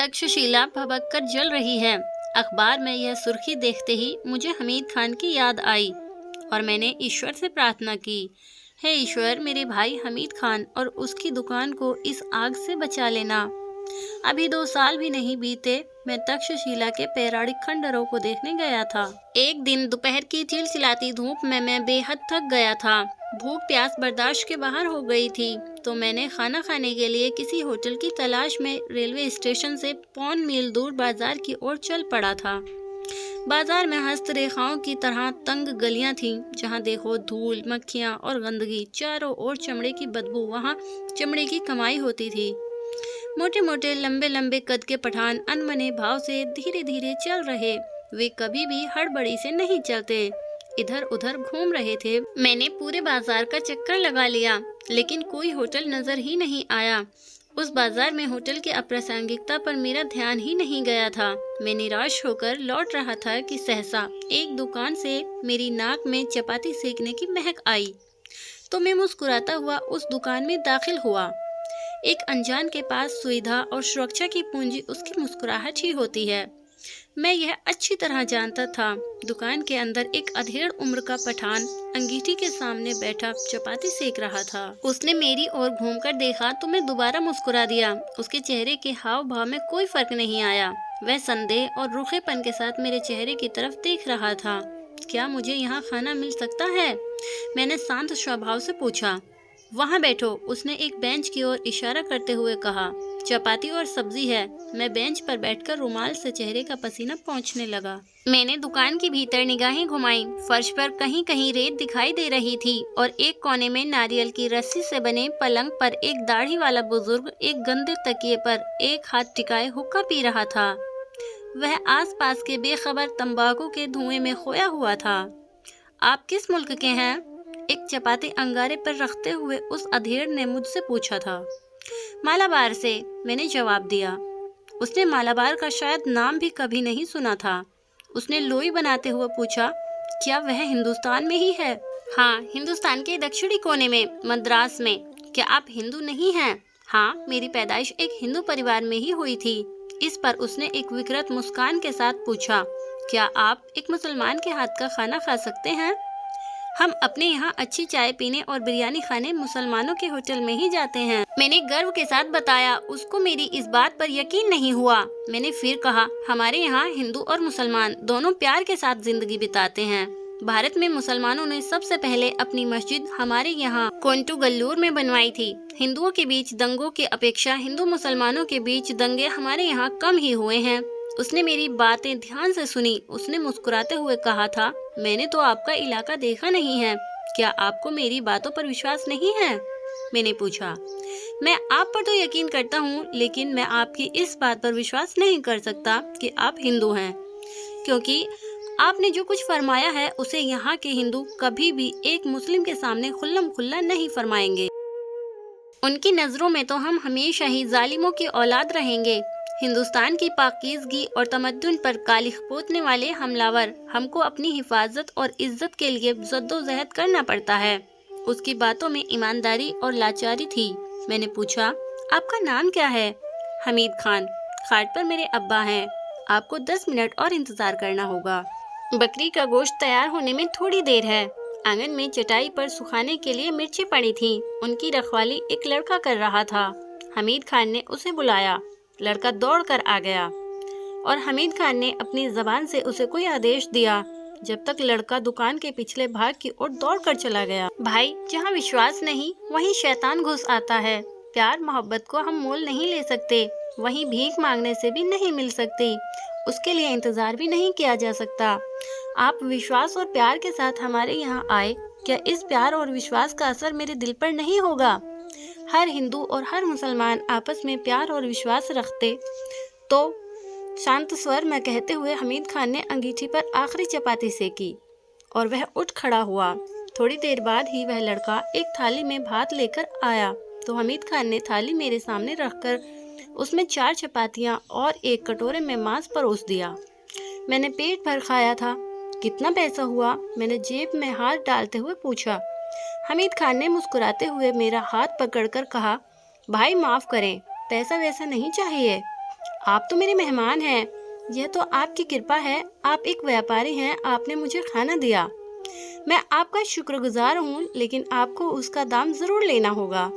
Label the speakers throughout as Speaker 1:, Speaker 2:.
Speaker 1: तक्षशिला भभक कर जल रही है। अखबार में यह सुर्खी देखते ही मुझे हमीद खान की याद आई और मैंने ईश्वर से प्रार्थना की, हे ईश्वर, मेरे भाई हमीद खान और उसकी दुकान को इस आग से बचा लेना। अभी 2 साल भी नहीं बीते, मैं तक्षशिला के पौराणिक खंडरों को देखने गया था। एक दिन दोपहर की चिलचिलाती धूप में मैं बेहद थक गया था। भूख प्यास बर्दाश्त के बाहर हो गई थी, तो मैंने खाना खाने के लिए किसी होटल की तलाश में रेलवे स्टेशन से 5 मील दूर बाजार की ओर चल पड़ा था। बाजार में हस्तरेखाओं की तरह तंग गलियां थीं, जहां देखो धूल, मक्खियां और गंदगी। चारों ओर चमड़े की बदबू, वहां चमड़े की कमाई होती थी। मोटे मोटे लंबे लंबे कद के पठान अनमने भाव से धीरे धीरे चल रहे। वे कभी भी हड़बड़ी से नहीं चलते, इधर उधर घूम रहे थे। मैंने पूरे बाजार का चक्कर लगा लिया, लेकिन कोई होटल नजर ही नहीं आया। उस बाजार में होटल की अप्रासंगिकता पर मेरा ध्यान ही नहीं गया था। मैं निराश होकर लौट रहा था कि सहसा एक दुकान से मेरी नाक में चपाती सेकने की महक आई, तो मैं मुस्कुराता हुआ उस दुकान में दाखिल हुआ। एक अनजान के पास सुविधा और सुरक्षा की पूंजी उसकी मुस्कुराहट ही होती है। मैं यह अच्छी तरह जानता था। दुकान के अंदर एक अधेड़ उम्र का पठान अंगीठी के सामने बैठा चपाती सेक रहा था। उसने मेरी ओर घूमकर देखा तो मैं दोबारा मुस्कुरा दिया। उसके चेहरे के हाव भाव में कोई फर्क नहीं आया। वह संदेह और रूखेपन के साथ मेरे चेहरे की तरफ देख रहा था। क्या मुझे यहाँ खाना मिल सकता है? मैंने शांत स्वभाव से पूछा। वहाँ बैठो, उसने एक बेंच की ओर इशारा करते हुए कहा। चपाती और सब्जी है। मैं बेंच पर बैठकर रुमाल से चेहरे का पसीना पोंछने लगा। मैंने दुकान की भीतर निगाहें घुमाई। फर्श पर कहीं कहीं रेत दिखाई दे रही थी और एक कोने में नारियल की रस्सी से बने पलंग पर एक दाढ़ी वाला बुजुर्ग एक गंदे तकिए पर एक हाथ टिकाए हुक्का पी रहा था। वह आसपास के बेखबर तंबाकू के धुएं में खोया हुआ था। आप किस मुल्क के हैं? एक चपाती अंगारे पर रखते हुए उस अधेड़ ने मुझसे पूछा था। मालाबार से, मैंने जवाब दिया। उसने मालाबार का शायद नाम भी कभी नहीं सुना था। उसने लोई बनाते हुए पूछा, क्या वह हिंदुस्तान में ही है? हाँ, हिंदुस्तान के दक्षिणी कोने में, मद्रास में। क्या आप हिंदू नहीं हैं? हाँ, मेरी पैदाइश एक हिंदू परिवार में ही हुई थी। इस पर उसने एक विकृत मुस्कान के साथ पूछा, क्या आप एक मुसलमान के हाथ का खाना खा सकते हैं? हम अपने यहाँ अच्छी चाय पीने और बिरयानी खाने मुसलमानों के होटल में ही जाते हैं। मैंने गर्व के साथ बताया। उसको मेरी इस बात पर यकीन नहीं हुआ। मैंने फिर कहा, हमारे यहाँ हिंदू और मुसलमान दोनों प्यार के साथ जिंदगी बिताते हैं। भारत में मुसलमानों ने सबसे पहले अपनी मस्जिद हमारे यहाँ कोंटूगल्लूर में बनवाई थी। हिंदुओं के बीच दंगों की अपेक्षा हिंदू मुसलमानों के बीच दंगे हमारे यहाँ कम ही हुए हैं। उसने मेरी बातें ध्यान से सुनी। उसने मुस्कुराते हुए कहा था, मैंने तो आपका इलाका देखा नहीं है। क्या आपको मेरी बातों पर विश्वास नहीं है? मैंने पूछा। मैं आप पर तो यकीन करता हूँ, लेकिन मैं आपकी इस बात पर विश्वास नहीं कर सकता कि आप हिंदू हैं, क्योंकि आपने जो कुछ फरमाया है उसे यहाँ के हिंदू कभी भी एक मुस्लिम के सामने खुल्लम खुल्ला नहीं फरमाएंगे। उनकी नजरों में तो हम हमेशा ही जालिमों की औलाद रहेंगे। हिंदुस्तान की पाकीज़गी और तमद्दुन पर कालिख पोतने वाले हमलावर हमको अपनी हिफाजत और इज्जत के लिए जद्दोजहद करना पड़ता है। उसकी बातों में ईमानदारी और लाचारी थी। मैंने पूछा, आपका नाम क्या है? हमीद खान। खाट पर मेरे अब्बा हैं। आपको 10 मिनट और इंतजार करना होगा। बकरी का गोश्त तैयार होने में थोड़ी देर है। आंगन में चटाई पर सुखाने के लिए मिर्ची पड़ी थी। उनकी रखवाली एक लड़का कर रहा था। हमीद खान ने उसे बुलाया। लड़का दौड़कर आ गया और हमीद खान ने अपनी जबान से उसे कोई आदेश दिया, जब तक लड़का दुकान के पिछले भाग की ओर दौड़कर चला गया। भाई, जहाँ विश्वास नहीं वहीं शैतान घुस आता है। प्यार मोहब्बत को हम मोल नहीं ले सकते, वहीं भीख मांगने से भी नहीं मिल सकती। उसके लिए इंतजार भी नहीं किया जा सकता। आप विश्वास और प्यार के साथ हमारे यहाँ आए। क्या इस प्यार और विश्वास का असर मेरे दिल पर नहीं होगा? हर हिंदू और हर मुसलमान आपस में प्यार और विश्वास रखते तो। शांत स्वर में कहते हुए हमीद खान ने अंगीठी पर आखिरी चपाती सेकी और वह उठ खड़ा हुआ। थोड़ी देर बाद ही वह लड़का एक थाली में भात लेकर आया, तो हमीद खान ने थाली मेरे सामने रखकर उसमें 4 चपातियाँ और एक कटोरे में मांस परोस दिया। मैंने पेट भर खाया था। कितना पैसा हुआ? मैंने जेब में हाथ डालते हुए पूछा। हमीद खान ने मुस्कुराते हुए मेरा हाथ पकड़कर कहा, भाई माफ़ करें, पैसा वैसा नहीं चाहिए। आप तो मेरे मेहमान हैं। यह तो आपकी कृपा है। आप एक व्यापारी हैं, आपने मुझे खाना दिया। मैं आपका शुक्रगुजार हूँ, लेकिन आपको उसका दाम जरूर लेना होगा।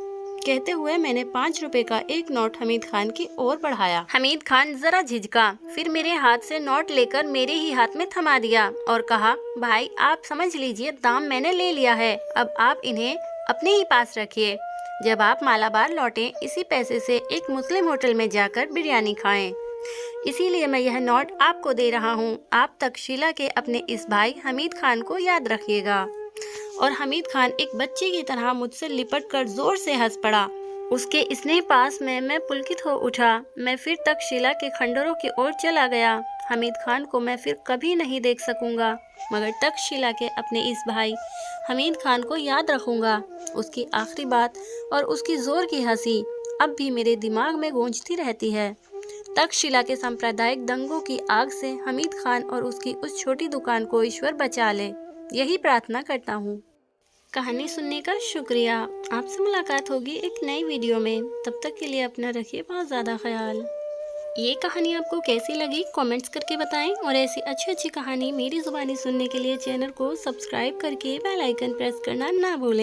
Speaker 1: कहते हुए मैंने 5 रुपए का एक नोट हमीद खान की ओर बढ़ाया। हमीद खान जरा झिझका, फिर मेरे हाथ से नोट लेकर मेरे ही हाथ में थमा दिया और कहा, भाई आप समझ लीजिए, दाम मैंने ले लिया है, अब आप इन्हें अपने ही पास रखिए। जब आप मालाबार लौटें, इसी पैसे से एक मुस्लिम होटल में जाकर बिरयानी खाएं। इसीलिए मैं यह नोट आपको दे रहा हूँ। आप तक्षशिला के अपने इस भाई हमीद खान को याद रखिएगा। और हमीद खान एक बच्चे की तरह मुझसे लिपटकर जोर से हंस पड़ा। उसके स्नेह पास में मैं पुलकित हो उठा। मैं फिर तक्षशिला के खंडरों की ओर चला गया। हमीद खान को मैं फिर कभी नहीं देख सकूंगा, मगर तक्षशिला के अपने इस भाई हमीद खान को याद रखूंगा। उसकी आखिरी बात और उसकी जोर की हंसी अब भी मेरे दिमाग में गूंजती रहती है। तक्षशिला के सांप्रदायिक दंगों की आग से हमीद खान और उसकी उस छोटी दुकान को ईश्वर बचा ले, यही प्रार्थना करता हूँ। कहानी सुनने का शुक्रिया। आपसे मुलाकात होगी एक नई वीडियो में। तब तक के लिए अपना रखिए बहुत ज़्यादा ख्याल। ये कहानी आपको कैसी लगी कमेंट्स करके बताएं, और ऐसी अच्छी अच्छी कहानी मेरी ज़ुबानी सुनने के लिए चैनल को सब्सक्राइब करके बेल आइकन प्रेस करना ना भूलें।